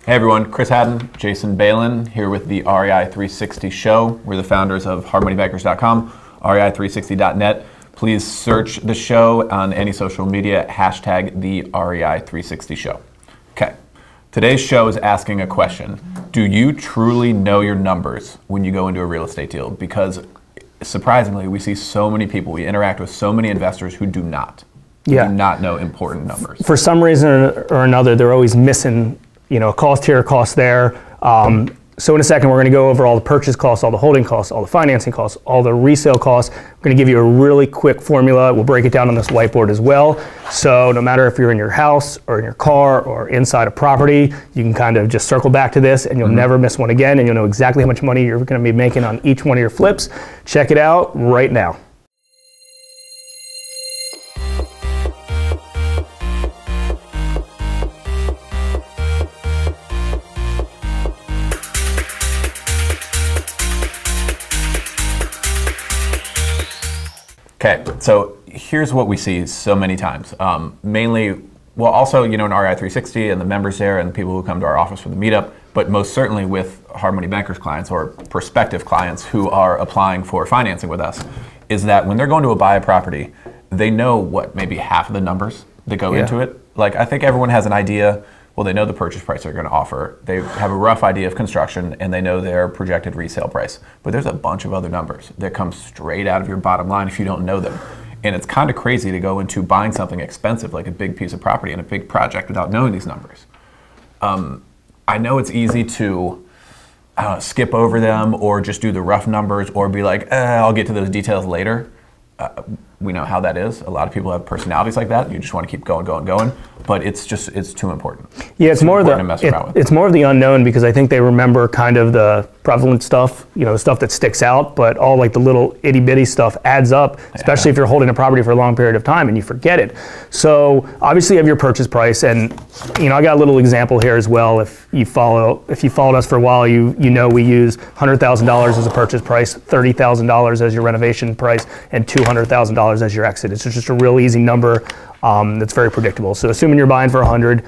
Hey everyone, Chris Haddon, Jason Balin here with the REI 360 show. We're the founders of hardmoneybankers.com, rei360.net. Please search the show on any social media, hashtag the REI 360 show. Okay, today's show is asking a question. Do you truly know your numbers when you go into a real estate deal? Because surprisingly, we see so many people, we interact with so many investors who do not. Do not know important numbers. For some reason or another, they're always missing, a cost here, a cost there. So in a second, we're going to go over all the purchase costs, all the holding costs, all the financing costs, all the resale costs. We're going to give you a really quick formula. We'll break it down on this whiteboard as well. So no matter if you're in your house or in your car or inside a property, you can kind of just circle back to this and you'll never miss one again, and you'll know exactly how much money you're going to be making on each one of your flips. Check it out right now. Okay, so here's what we see so many times. Mainly, well, also, in REI 360 and the members there and the people who come to our office for the meetup, but most certainly with Hard Money Bankers clients or prospective clients who are applying for financing with us, is that when they're going to buy a property, they know what, maybe half of the numbers that go into it. Like, I think everyone has an idea. Well, they know the purchase price they're going to offer. They have a rough idea of construction, and they know their projected resale price. But there's a bunch of other numbers that come straight out of your bottom line if you don't know them. And it's kind of crazy to go into buying something expensive, like a big piece of property and a big project, without knowing these numbers. I know it's easy to skip over them or just do the rough numbers or be like, I'll get to those details later. We know how that is. A lot of people have personalities like that. You just want to keep going. But it's too important. Yeah, it's more of the unknown, because I think they remember kind of the prevalent stuff, the stuff that sticks out, but all like the little itty bitty stuff adds up, especially if you're holding a property for a long period of time and you forget it. So obviously you have your purchase price, and I got a little example here as well. If you followed us for a while, you know we use $100,000 as a purchase price, $30,000 as your renovation price, and $200,000 as your exit. It's just a real easy number that's very predictable. So assuming you're buying for 100,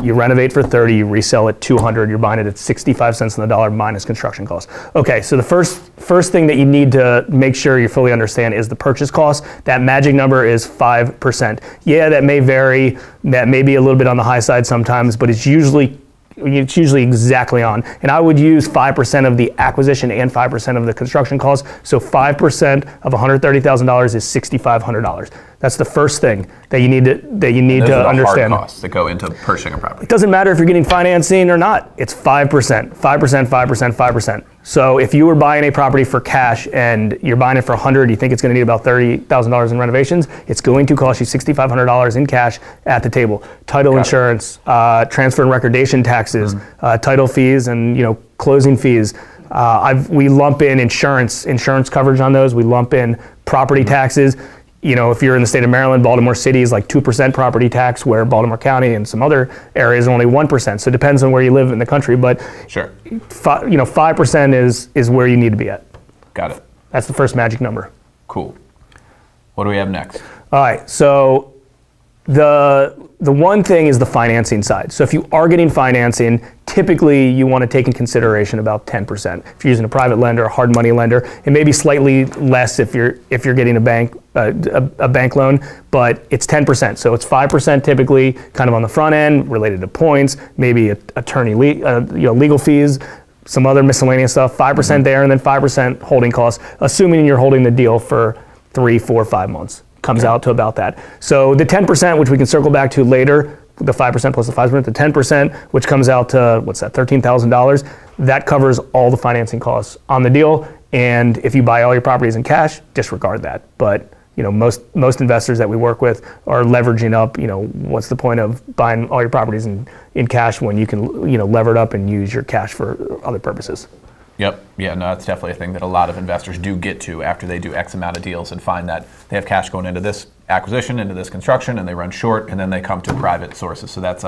you renovate for 30, you resell at 200, you're buying it at 65 cents on the dollar minus construction costs. Okay, so the first thing that you need to make sure you fully understand is the purchase cost. That magic number is 5%. Yeah, that may vary, that may be a little bit on the high side sometimes, but it's usually exactly on. And I would use 5% of the acquisition and 5% of the construction costs. So 5% of $130,000 is $6,500. That's the first thing that you need to understand. Hard costs that go into purchasing a property. It doesn't matter if you're getting financing or not. It's 5%, 5%, 5%, 5%. So if you were buying a property for cash and you're buying it for 100, you think it's going to need about $30,000 in renovations, it's going to cost you $6,500 in cash at the table. Title insurance, transfer and recordation taxes, title fees, and closing fees. We lump in insurance coverage on those. We lump in property taxes. If you're in the state of Maryland, Baltimore City is like 2% property tax, where Baltimore County and some other areas are only 1%. So it depends on where you live in the country, but 5% is where you need to be at. Got it. That's the first magic number. Cool. What do we have next? All right, so the one thing is the financing side. So if you are getting financing, typically you want to take in consideration about 10%. If you're using a private lender, a hard money lender, it may be slightly less if you're getting a bank loan, but it's 10%. So it's 5% typically, kind of on the front end, related to points, maybe attorney legal fees, some other miscellaneous stuff. 5% there, and then 5% holding costs, assuming you're holding the deal for 3, 4, 5 months. Comes out to about that. So the 10%, which we can circle back to later, the 5% plus the 5%, the 10%, which comes out to, what's that, $13,000, that covers all the financing costs on the deal. And if you buy all your properties in cash, disregard that. But most investors that we work with are leveraging up. What's the point of buying all your properties in cash when you can lever it up and use your cash for other purposes? Yep. Yeah, no, that's definitely a thing that a lot of investors do get to after they do X amount of deals and find that they have cash going into this acquisition, into this construction, and they run short, and then they come to private sources. So that's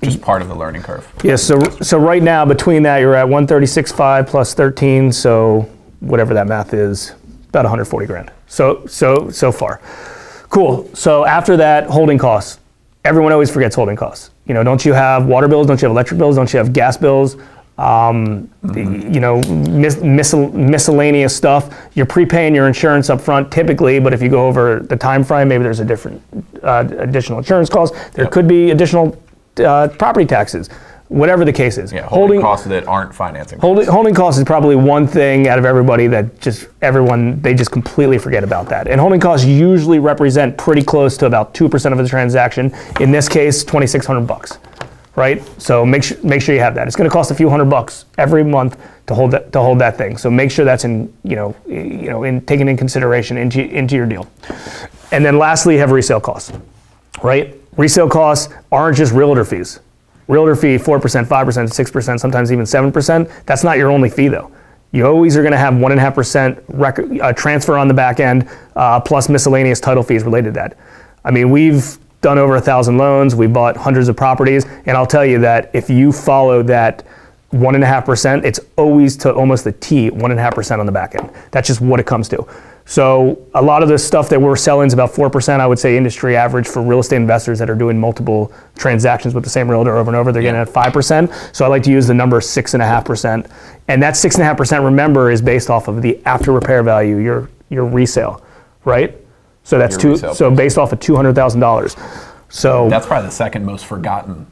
just part of the learning curve. Yeah, so right now, between that, you're at 136.5 plus 13, so whatever that math is, about 140 grand. So far. Cool. So after that, holding costs. Everyone always forgets holding costs. You know, don't you have water bills? Don't you have electric bills? Don't you have gas bills? You know, miscellaneous stuff. You're prepaying your insurance up front typically, but if you go over the time frame, maybe there's a different additional insurance costs. There could be additional property taxes. Whatever the case is. Yeah, holding costs that aren't financing. Holding costs is probably one thing out of everybody that they just completely forget about that. And holding costs usually represent pretty close to about 2% of the transaction. In this case, $2,600, right? So make sure you have that. It's going to cost a few $100 every month to hold that thing. So make sure that's in taken in consideration into your deal. And then lastly, you have resale costs, right? Resale costs aren't just realtor fees. Realtor fee, 4%, 5%, 6%, sometimes even 7%. That's not your only fee though. You always are gonna have 1.5% transfer on the back end, plus miscellaneous title fees related to that. I mean, we've done over 1,000 loans, we bought hundreds of properties, and I'll tell you that if you follow that 1.5%, it's always to almost the T, 1.5% on the back end. That's just what it comes to. So a lot of the stuff that we're selling is about 4%, I would say industry average for real estate investors that are doing multiple transactions with the same realtor over and over, they're getting at 5%. So I like to use the number 6.5%. And that 6.5%, remember, is based off of the after repair value, your resale, right? So that's based off of $200,000. So that's probably the second most forgotten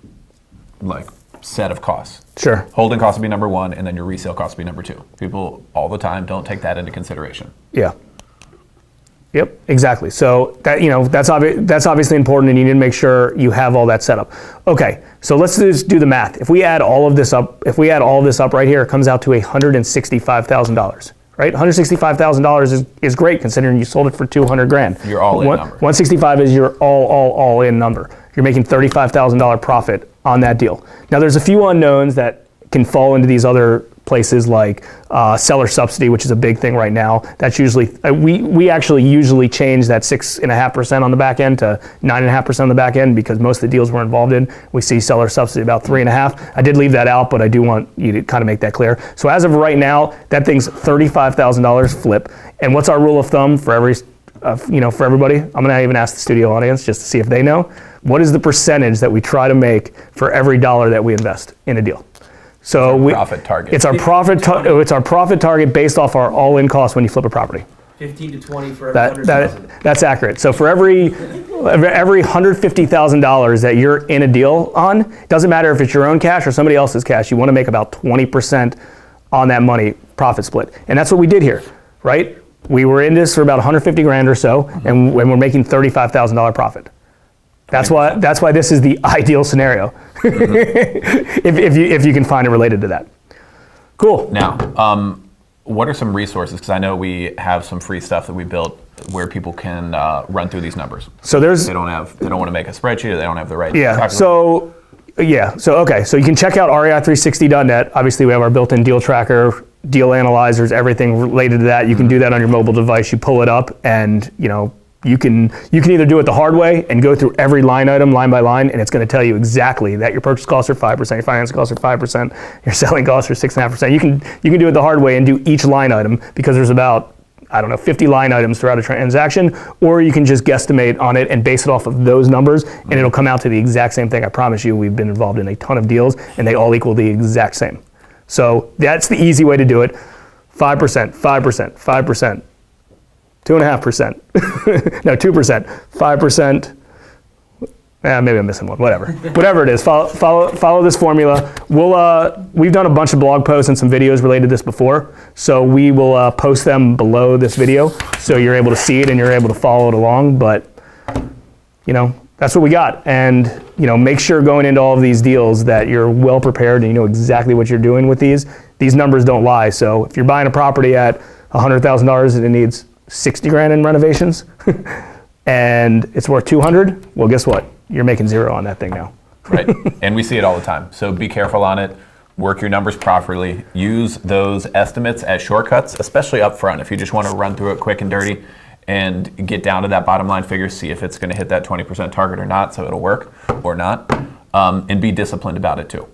set of costs. Sure. Holding costs would be number one, and then your resale costs would be number two. People all the time don't take that into consideration. Yeah. Yep, exactly. So that's obviously important, and you need to make sure you have all that set up. Okay, so let's just do the math. If we add all of this up, right here, it comes out to $165,000. Right, $165,000 is great considering you sold it for $200,000. Your all-in number. 165 is your all-in number. You're making $35,000 profit on that deal. Now there's a few unknowns that can fall into these other places like seller subsidy, which is a big thing right now. That's usually, we actually usually change that 6.5% on the back end to 9.5% on the back end because most of the deals we're involved in, we see seller subsidy about 3.5%. I did leave that out, but I do want you to kind of make that clear. So as of right now, that thing's $35,000 flip. And what's our rule of thumb for for everybody? I'm gonna even ask the studio audience just to see if they know. What is the percentage that we try to make for every dollar that we invest in a deal? So profit target. It's our profit target based off our all-in cost when you flip a property. 15 to 20 for every 100,000. That's accurate. So for every $150,000 that you're in a deal on, it doesn't matter if it's your own cash or somebody else's cash, you want to make about 20% on that money profit split. And that's what we did here, right? We were in this for about 150 grand or so, and we're making $35,000 profit. That's why this is the ideal scenario, if you can find it related to that. Cool. Now, what are some resources? Because I know we have some free stuff that we built where people can run through these numbers. So they don't want to make a spreadsheet, or they don't have the right. Yeah. So you can check out rei360.net. Obviously, we have our built-in deal tracker, deal analyzers, everything related to that. You can do that on your mobile device. You pull it up, and you can either do it the hard way and go through every line item line by line, and it's going to tell you exactly that your purchase costs are 5%, your finance costs are 5%, your selling costs are 6.5%. You can do it the hard way and do each line item because there's about 50 line items throughout a transaction, or you can just guesstimate on it and base it off of those numbers, and it'll come out to the exact same thing. I promise you, we've been involved in a ton of deals, and they all equal the exact same. So that's the easy way to do it. 5%, 5%, 5%. 2.5%, no, 2%, 5%, maybe I'm missing one, whatever it is, follow this formula. We've done a bunch of blog posts and some videos related to this before, so we will post them below this video, so you're able to see it and you're able to follow it along, but that's what we got. And make sure going into all of these deals that you're well prepared and you know exactly what you're doing with these. These numbers don't lie, so if you're buying a property at $100,000 and it needs 60 grand in renovations and it's worth 200, well, guess what? You're making zero on that thing now. Right, and we see it all the time. So be careful on it, work your numbers properly, use those estimates as shortcuts, especially up front. If you just want to run through it quick and dirty and get down to that bottom line figure, see if it's going to hit that 20% target or not, so it'll work or not, and be disciplined about it too.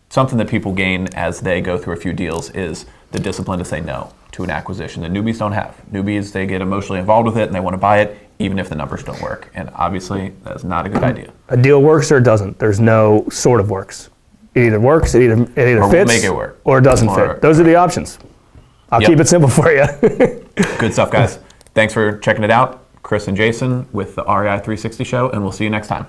Something that people gain as they go through a few deals is the discipline to say no to an acquisition that newbies don't have. Newbies, they get emotionally involved with it and they want to buy it even if the numbers don't work. And obviously, that's not a good idea. A deal works or it doesn't. There's no sort of works. It either works, it either or fits, we'll make it work, or it doesn't fit. Those are the options. I'll keep it simple for you. Good stuff, guys. Thanks for checking it out. Chris and Jason with the REI 360 show, and we'll see you next time.